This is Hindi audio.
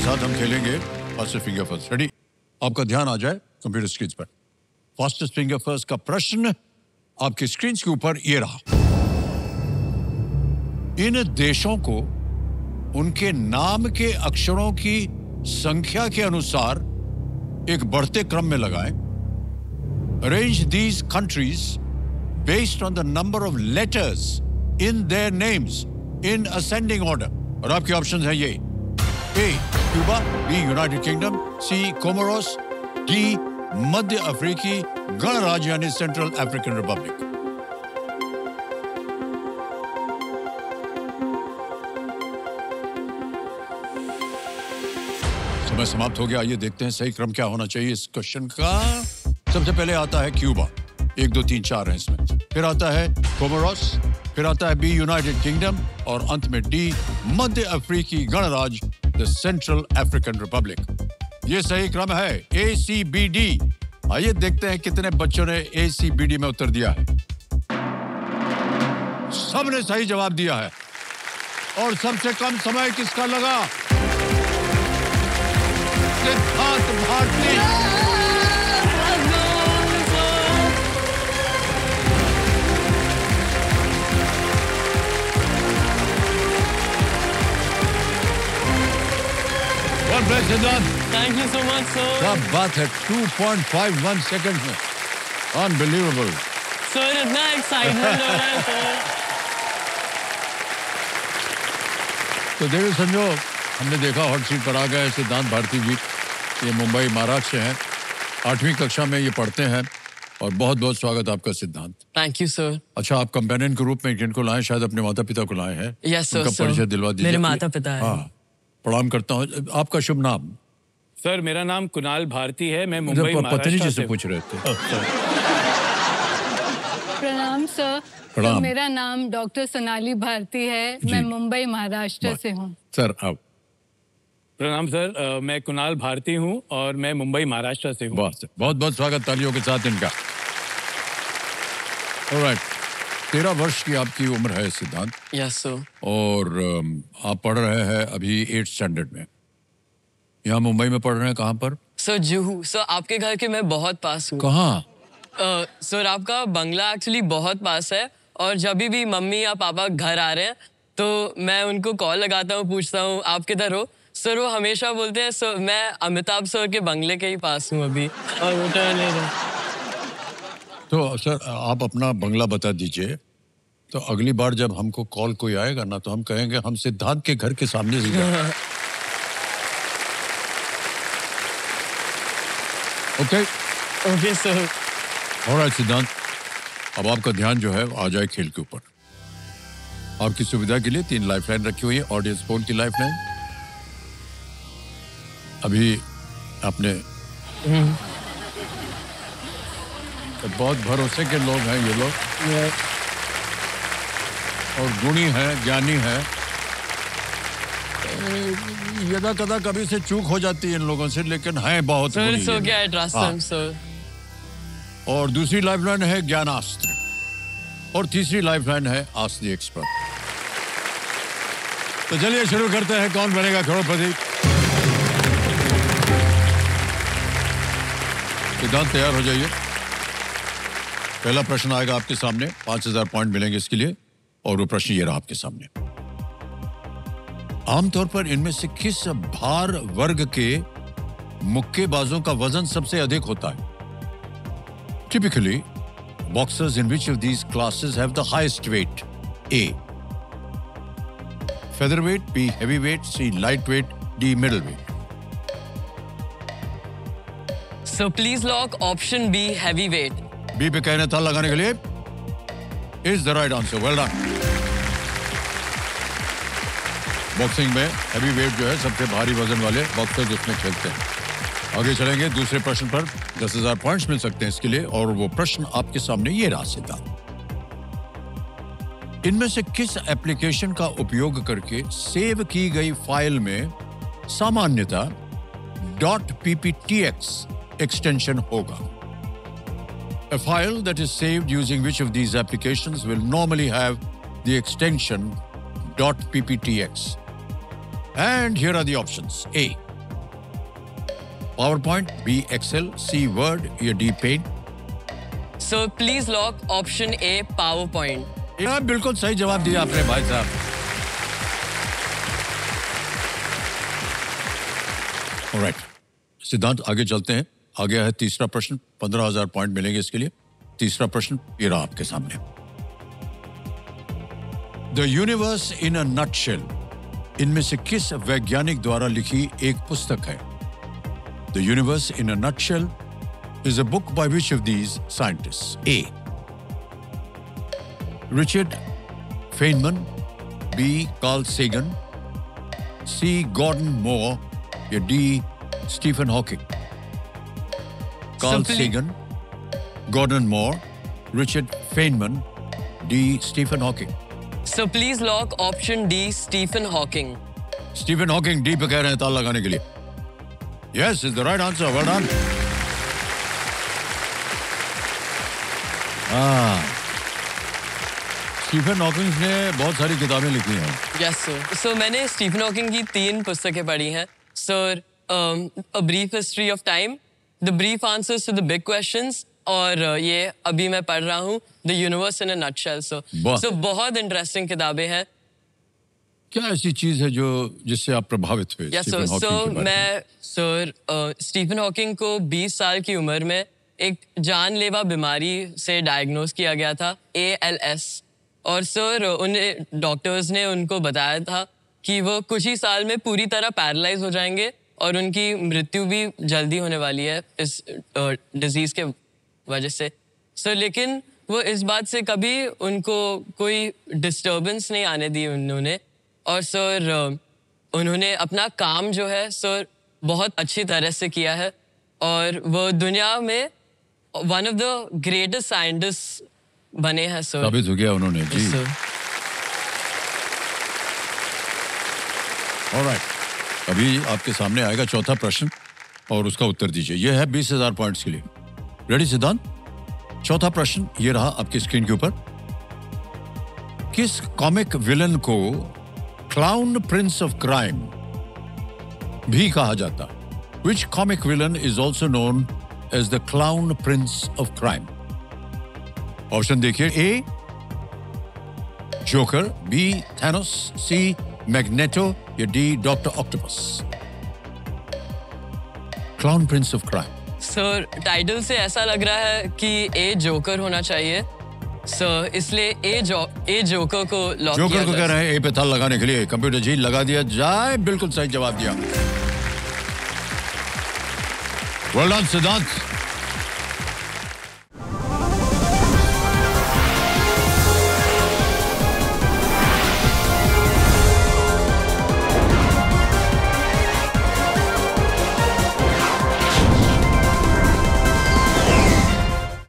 साथ हम खेलेंगे फास्टेस्ट फिंगर फर्स्ट। रेडी? आपका ध्यान आ जाए कंप्यूटर स्क्रीन पर। फास्टेस्ट फिंगर फर्स्ट का प्रश्न आपकी स्क्रीन के ऊपर ये रहा। इन देशों को उनके नाम के अक्षरों की संख्या के अनुसार एक बढ़ते क्रम में लगाएं। Arrange these countries based on the number of letters in their names in ascending order. और आपके ऑप्शंस हैं ये: A. Cuba, B. United kingdom, C. Comoros, D. मध्य अफ्रीकी गणराज्य यानी सेंट्रल अफ्रीकन रिपब्लिक। समय समाप्त हो गया। आइए देखते हैं सही क्रम क्या होना चाहिए इस क्वेश्चन का। सबसे पहले आता है क्यूबा, 1 2 3 4 है इसमें। फिर आता है कोमोरोस, फिर आता है बी यूनाइटेड किंगडम और अंत में डी मध्य अफ्रीकी गणराज्य द सेंट्रल अफ्रीकन रिपब्लिक। ये सही क्रम है ACBD। आइए देखते हैं कितने बच्चों ने ACBD में उत्तर दिया है। सबने सही जवाब दिया है। और सबसे कम समय किसका लगा? Siddharth Bharti. Thank you so much, sir. क्या बात है, 2.51 सेकंड में। Unbelievable. Sir, इतना excitement हो रहा है, sir. तो देखिए संजो, हमने देखा हॉट सीट पर आ गए सिद्धांत भारती जी। ये मुंबई महाराष्ट्र से हैं, 8वीं कक्षा में ये पढ़ते हैं। और बहुत बहुत स्वागत आपका सिद्धांत। Thank you, sir. अच्छा, आप कंपेनियन के रूप में किनको लाए? शायद अपने माता पिता को लाए हैं। Yes, sir. उनका परिचय दिलवा दीजिए। मेरे माता पिता हैं। हाँ, प्रणाम करता हूँ। आपका शुभ नाम? सर, मेरा नाम कुणाल भारती है। मैं मुंबई महाराष्ट्र जी से पूछ रहे थे। प्रणाम सर। प्रणाम। तो मेरा नाम डॉक्टर सोनाली भारती है। मैं मुंबई महाराष्ट्र से हूँ। सर आप? प्रणाम सर, मैं कुणाल भारती हूँ और मैं मुंबई महाराष्ट्र से हूँ। बहुत बहुत स्वागत तालियों के साथ इनका। ऑलराइट, 13 वर्ष की आपकी उम्र है सिद्धांत। Yes sir. और आप पढ़ रहे हैं अभी 8th स्टैंडर्ड में। यहाँ मुंबई में पढ़ रहे हैं, कहाँ पर? सर जुहू। सर आपके घर के मैं बहुत पास हूँ। कहाँ? सर आपका बंगला एक्चुअली बहुत पास है। और जब भी मम्मी या पापा घर आ रहे हैं तो मैं उनको कॉल लगाता हूँ, पूछता हूँ आप किधर हो। सर वो हमेशा बोलते हैं सर मैं अमिताभ सर के बंगले के ही पास हूँ अभी। और वो ले रहे। तो सर आप अपना बंगला बता दीजिए, तो अगली बार जब हमको कॉल कोई आएगा ना तो हम कहेंगे हम सिद्धांत के घर के सामने से जाए। Okay okay sir. ऑलराइट सिद्धांत, अब आपका ध्यान जो है आ जाए खेल के ऊपर। आपकी सुविधा के लिए 3 लाइफलाइन रखी हुई है। ऑडियंस पोल की लाइफलाइन अभी आपने तो बहुत भरोसे के लोग हैं ये लोग, और गुणी हैं, ज्ञानी हैं। यदा कदा कभी से चूक हो जाती है इन लोगों से, लेकिन हैं बहुत गुणी। सर क्या ट्रस्ट हिम सर। और दूसरी लाइफलाइन है ज्ञानास्त्र, और तीसरी लाइफलाइन है आस्क द एक्सपर्ट। तो चलिए शुरू करते हैं, कौन बनेगा करोड़पति। सिद्धांत तैयार हो जाइए। पहला प्रश्न आएगा आपके सामने, 5000 पॉइंट मिलेंगे इसके लिए। और वो प्रश्न ये रहा आपके सामने। आमतौर पर इनमें से किस भार वर्ग के मुक्केबाजों का वजन सबसे अधिक होता है? Typically boxers in which of these classes have the highest weight? A. featherweight, B. heavyweight, C. lightweight, D. middleweight. So please lock option B, heavyweight. B पे कहने था लगाने के लिए is the right answer. Well done. Boxing में हैवी वेट जो है सबसे भारी वजन वाले बॉक्सर्स उसमें खेलते हैं। आगे चलेंगे दूसरे प्रश्न पर। 10,000 पॉइंट्स मिल सकते हैं इसके लिए। और वो प्रश्न आपके सामने ये रहा सिद्धांत। इनमें से किस एप्लीकेशन का उपयोग करके सेव की गई फाइल में सामान्यतः .pptx एक्सटेंशन होगा? A file that is saved using which of these applications will normally have the extension .pptx? And here are the options. A. PowerPoint, B Excel, C Word या D paint? So please lock option A PowerPoint. यार बिल्कुल सही जवाब दिया आपने भाई साहब। ऑलराइट, सिद्धांत आगे चलते हैं। आ गया है तीसरा प्रश्न, 15,000 पॉइंट मिलेंगे इसके लिए। तीसरा प्रश्न ये रहा आपके सामने। The universe in a nutshell, इनमें से किस वैज्ञानिक द्वारा लिखी एक पुस्तक है? The universe in a nutshell is a book by which of these scientist? A Richard Feynman, B Carl Sagan, C Gordon Moore या D Stephen Hawking? Carl Sagan, Gordon Moore, Richard Feynman, D Stephen Hawking? So please lock option D Stephen Hawking. Stephen Hawking D पे कह रहे हैं ताला लगाने के लिए। Yes is the right answer, well done. Stephen Hawking ने बहुत सारी किताबें लिखी हैं। Yes sir. सो मैंने स्टीफन हॉकिंग की 3 पुस्तकें पढ़ी हैं sir. A brief history of time, the brief answers to the big questions, और ये अभी मैं पढ़ रहा हूँ the universe in a nutshell. So बहुत इंटरेस्टिंग किताबें हैं। क्या ऐसी चीज है जो जिससे आप प्रभावित हुए? Yes sir. सो मैं सर स्टीफन हॉकिंग को 20 साल की उम्र में एक जानलेवा बीमारी से डायग्नोज किया गया था, ALS। और सर उन्हें डॉक्टर्स ने उनको बताया था कि वो कुछ ही साल में पूरी तरह पैरालाइज हो जाएंगे और उनकी मृत्यु भी जल्दी होने वाली है इस डिजीज के वजह से। सर लेकिन वो इस बात से कभी उनको कोई डिस्टर्बेंस नहीं आने दी उन्होंने। और सर उन्होंने अपना काम जो है सर बहुत अच्छी तरह से किया है और वो दुनिया में one of the greatest scientist बने हैं सर। साबित हो गया उन्होंने जी। सर ऑलराइट, अभी आपके सामने आएगा चौथा प्रश्न और उसका उत्तर दीजिए। यह है 20,000 पॉइंट्स के लिए। रेडी सिद्धांत? चौथा प्रश्न ये रहा आपकी स्क्रीन के ऊपर। किस कॉमिक विलन को क्लाउन प्रिंस ऑफ क्राइम भी कहा जाता? Which comic villain is also known as the clown prince of crime? Option देखिए। A Joker, B Thanos, C Magneto या D Doctor Octopus? Clown prince of crime. Sir title से ऐसा लग रहा है कि ए जोकर होना चाहिए सर, इसलिए ए जोकर को लॉक किया जोकर को जाए। कह रहे हैं ए पे ताला लगाने के लिए। कंप्यूटर जी लगा दिया जाए। बिल्कुल सही जवाब दिया। वेल डन सिद्धांत।